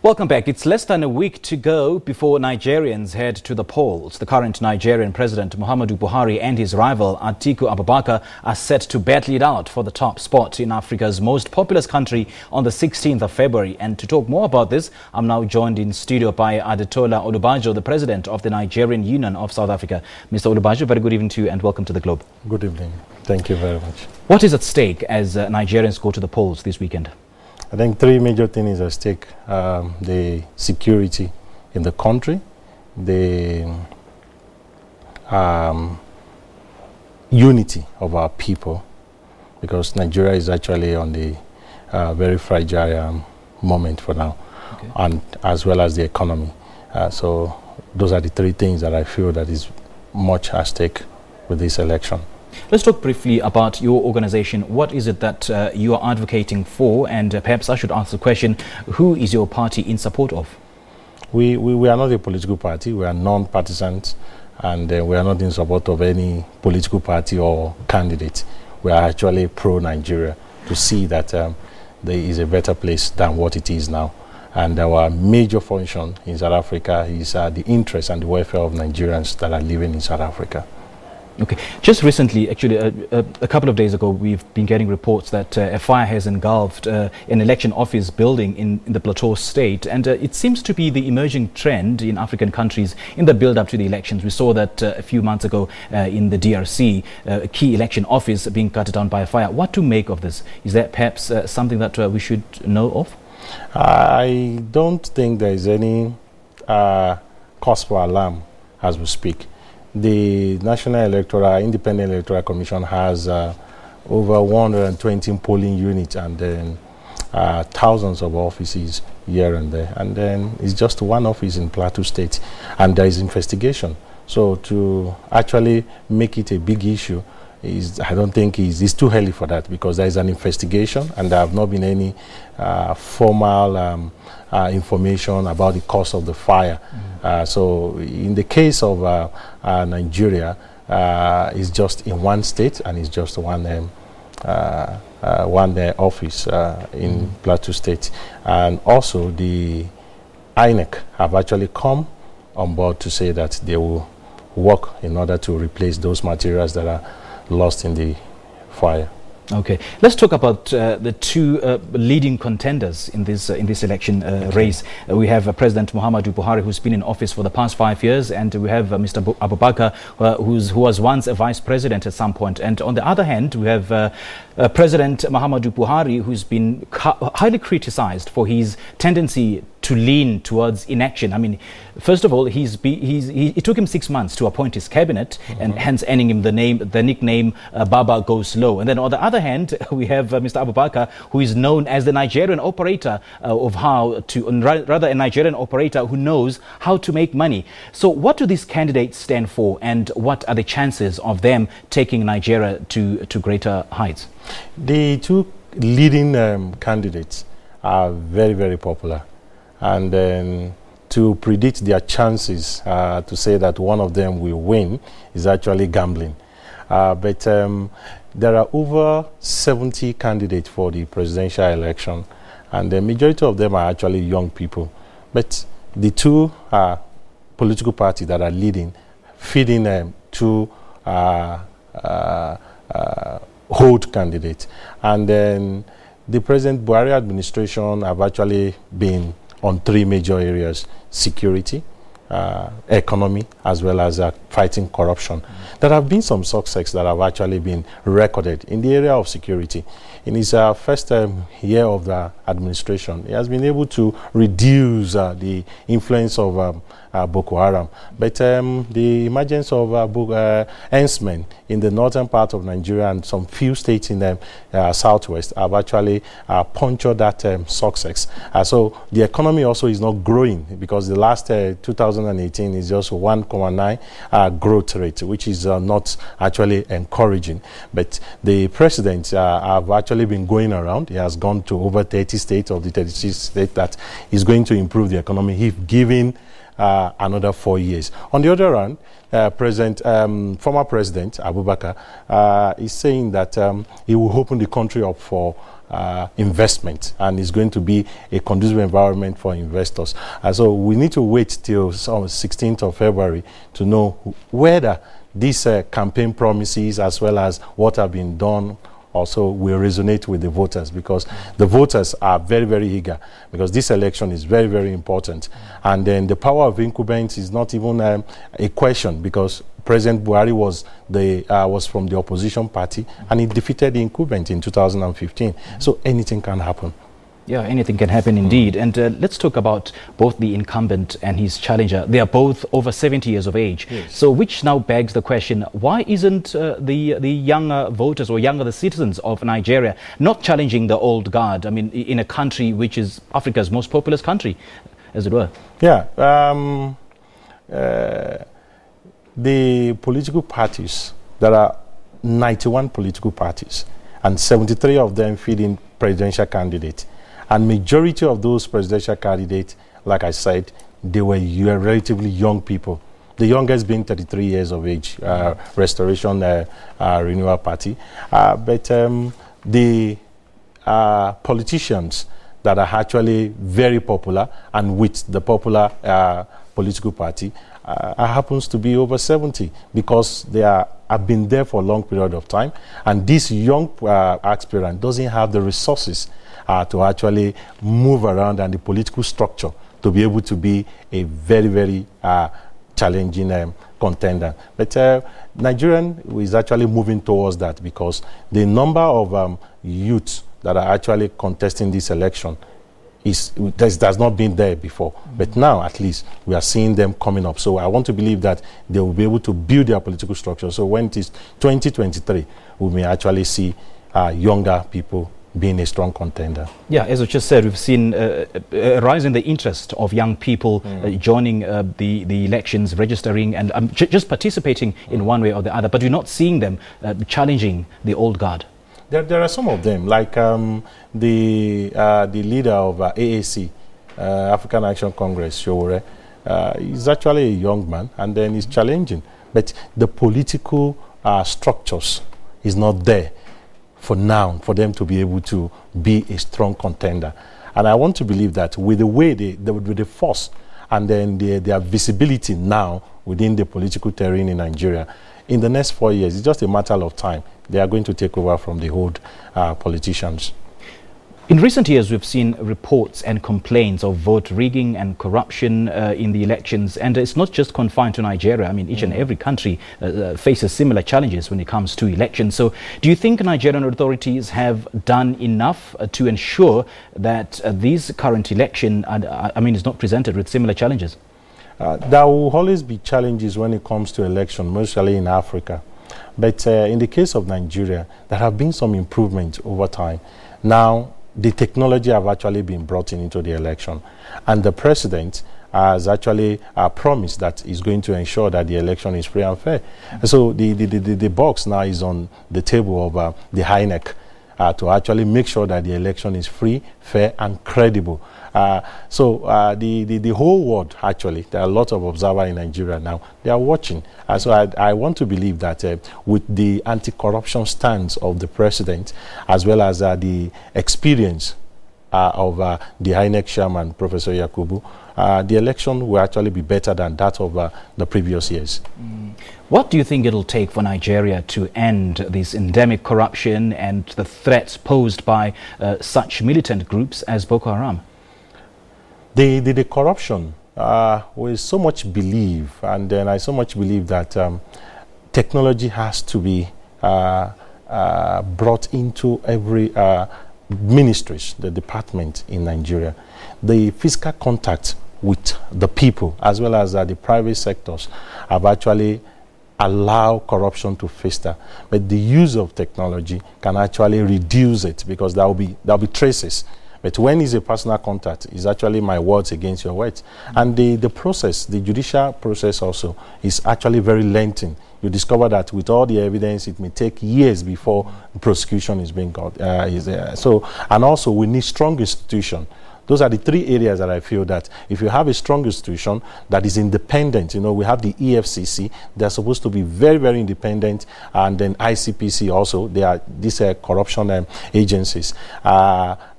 Welcome back. It's less than a week to go before Nigerians head to the polls. The current Nigerian President Muhammadu Buhari and his rival Atiku Abubakar are set to battle it out for the top spot in Africa's most populous country on the 16th of February. And to talk more about this, I'm now joined in studio by Adetola Olubajo, the President of the Nigerian Union of South Africa. Mr. Olubajo, very good evening to you and welcome to the Globe. Good evening. Thank you very much. What is at stake as Nigerians go to the polls this weekend? I think three major things at stake. The security in the country, the unity of our people, because Nigeria is actually on the very fragile moment for now, okay, and as well as the economy. So those are the three things that I feel that is much at stake with this election. Let's talk briefly about your organization. What is it that you are advocating for? And perhaps I should ask the question, who is your party in support of? We are not a political party. We are non-partisans, and we are not in support of any political party or candidate. We are actually pro-Nigeria, to see that there is a better place than what it is now. And our major function in South Africa is the interest and the welfare of Nigerians that are living in South Africa. Okay. Just recently, actually, a couple of days ago, we've been getting reports that a fire has engulfed an election office building in the Plateau state. And it seems to be the emerging trend in African countries in the build-up to the elections. We saw that a few months ago in the DRC, a key election office being cut down by a fire. What to make of this? Is that perhaps something that we should know of? I don't think there is any cause for alarm as we speak. The National Independent Electoral Commission has over 120 polling units and then thousands of offices here and there. And then it's just one office in Plateau State, and there is investigation. So to actually make it a big issue, I don't think it's too early for that, because there is an investigation and there have not been any formal information about the cause of the fire. So in the case of Nigeria, it's just in one state and it's just one office in Plateau State. And also the INEC have actually come on board to say that they will work in order to replace those materials that are lost in the fire. Okay, let's talk about the two leading contenders in this election race. We have President Muhammadu Buhari, who's been in office for the past 5 years, and we have Mr. Abubakar, who was once a vice president at some point. And on the other hand, we have President Muhammadu Buhari, who's been highly criticized for his tendency to lean towards inaction. I mean, first of all, it took him 6 months to appoint his cabinet, and hence earning him the nickname Baba Goes Slow. And then on the other hand, we have Mr. Abubakar, who is known as the Nigerian operator rather a Nigerian operator who knows how to make money. So what do these candidates stand for, and what are the chances of them taking Nigeria to greater heights? The two leading candidates are very, very popular. And then to predict their chances, to say that one of them will win, is actually gambling. But there are over 70 candidates for the presidential election, and the majority of them are actually young people. But the two political parties that are leading, feeding two old candidates. And then the President Buhari administration have actually been on three major areas: security, economy, as well as fighting corruption. There have been some success that have actually been recorded in the area of security. In his first year of the administration, he has been able to reduce the influence of Boko Haram. But the emergence of herdsmen in the northern part of Nigeria and some few states in the southwest have actually punctured that success. So the economy also is not growing, because the last 2018 is just 1.9 growth rate, which is not actually encouraging. But the president have actually been going around. He has gone to over 30 states of the 36 states that is going to improve the economy, if given another 4 years. On the other hand, former President Abubakar is saying that he will open the country up for investment, and it's going to be a conducive environment for investors. So we need to wait till 16th of February to know whether these campaign promises, as well as what have been done, also will resonate with the voters, because the voters are very, very eager, because this election is very, very important. And then the power of incumbents is not even a question, because President Buhari was from the opposition party, and he defeated the incumbent in 2015. So anything can happen. Yeah, anything can happen indeed. And let's talk about both the incumbent and his challenger. They are both over 70 years of age. Yes. So which now begs the question, why isn't the younger voters or the citizens of Nigeria not challenging the old guard? I mean, in a country which is Africa's most populous country, as it were. Yeah. The political parties, there are 91 political parties, and 73 of them feed in presidential candidates. And majority of those presidential candidates, like I said, they were relatively young people. The youngest being 33 years of age, Restoration Renewal Party. But the politicians that are actually very popular and with the popular political party happens to be over 70, because they have been there for a long period of time. And this young aspirant doesn't have the resources to actually move around, and the political structure to be able to be a very, very challenging contender. But Nigerian is actually moving towards that, because the number of youths that are actually contesting this election has not been there before. But now, at least, we are seeing them coming up. So I want to believe that they will be able to build their political structure. So when it is 2023, we may actually see younger people being a strong contender. Yeah, as I just said, we've seen a rise in the interest of young people joining the elections, registering, and just participating in one way or the other. But we're not seeing them challenging the old guard. There are some of them, like the leader of AAC, African Action Congress, Showore. He's actually a young man, and then he's challenging. But the political structures is not there for now, for them to be able to be a strong contender. And I want to believe that with the way with the force and then their visibility now within the political terrain in Nigeria, in the next 4 years, it's just a matter of time. They are going to take over from the old politicians. In recent years, we've seen reports and complaints of vote rigging and corruption in the elections. And it's not just confined to Nigeria. I mean, each and every country faces similar challenges when it comes to elections. So do you think Nigerian authorities have done enough to ensure that this current election, is not presented with similar challenges? There will always be challenges when it comes to election, mostly in Africa. But in the case of Nigeria, there have been some improvement over time. Now, the technology have actually been brought into the election, and the president has actually promised that he's going to ensure that the election is free and fair. So the box now is on the table of the INEC to actually make sure that the election is free, fair, and credible. So the whole world, actually, there are a lot of observers in Nigeria now, they are watching. So I want to believe that with the anti-corruption stance of the president, as well as the experience of the INEC chairman, Professor Yakubu, the election will actually be better than that of the previous years. What do you think it'll take for Nigeria to end this endemic corruption and the threats posed by such militant groups as Boko Haram? The corruption, we so much believe, and then I so much believe that technology has to be brought into every ministries, the department in Nigeria. The physical contact with the people, as well as the private sectors, have actually allowed corruption to fester. But the use of technology can actually reduce it, because there will be traces. But when it's a personal contact, it's actually my words against your words. And the process, the judicial process also, is actually very lengthy. You discover that with all the evidence, it may take years before prosecution is being got. And also we need strong institutions Those are the three areas that I feel that if you have a strong institution that is independent, we have the EFCC, they're supposed to be very, very independent, and then ICPC also, they are these corruption agencies.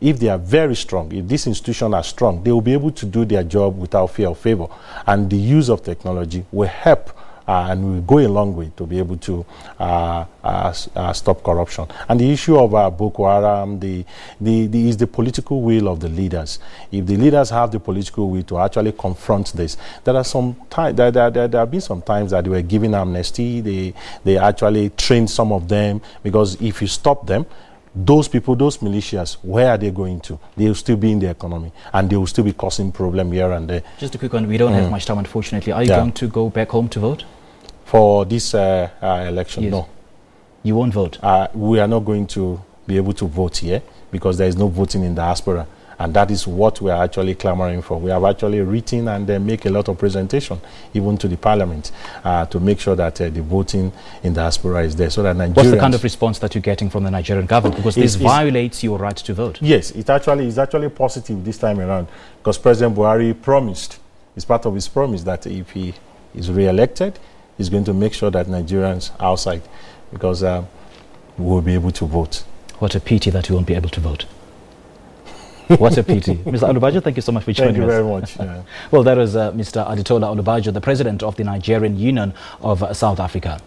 If they are very strong, if these institutions are strong, they will be able to do their job without fear of favor. And the use of technology will help and will go a long way to be able to stop corruption. And the issue of Boko Haram is the political will of the leaders. If the leaders have the political will to actually confront this, there are some time, there have been some times that they were giving amnesty. They actually trained some of them, because if you stop them, those people, those militias, where are they going to? They will still be in the economy, and they will still be causing problem here and there. Just a quick one. We don't have much time, unfortunately. Are you going to go back home to vote? For this election, yes. No. You won't vote? We are not going to be able to vote here, because there is no voting in diaspora. And that is what we are actually clamoring for. We have actually written and make a lot of presentation, even to the parliament, to make sure that the voting in diaspora is there, so that Nigerians... What's the kind of response that you're getting from the Nigerian government? Because this violates your right to vote. Yes, it's actually positive this time around, because President Buhari promised, it's part of his promise, that if he is re-elected, he's going to make sure that Nigerians outside, because will be able to vote. What a pity that you won't be able to vote. What a pity. Mr. Olubajo, thank you so much for joining us. Thank you very much. Yeah. Well, that was Mr. Adetola Olubajo, the president of the Nigerian Union of South Africa.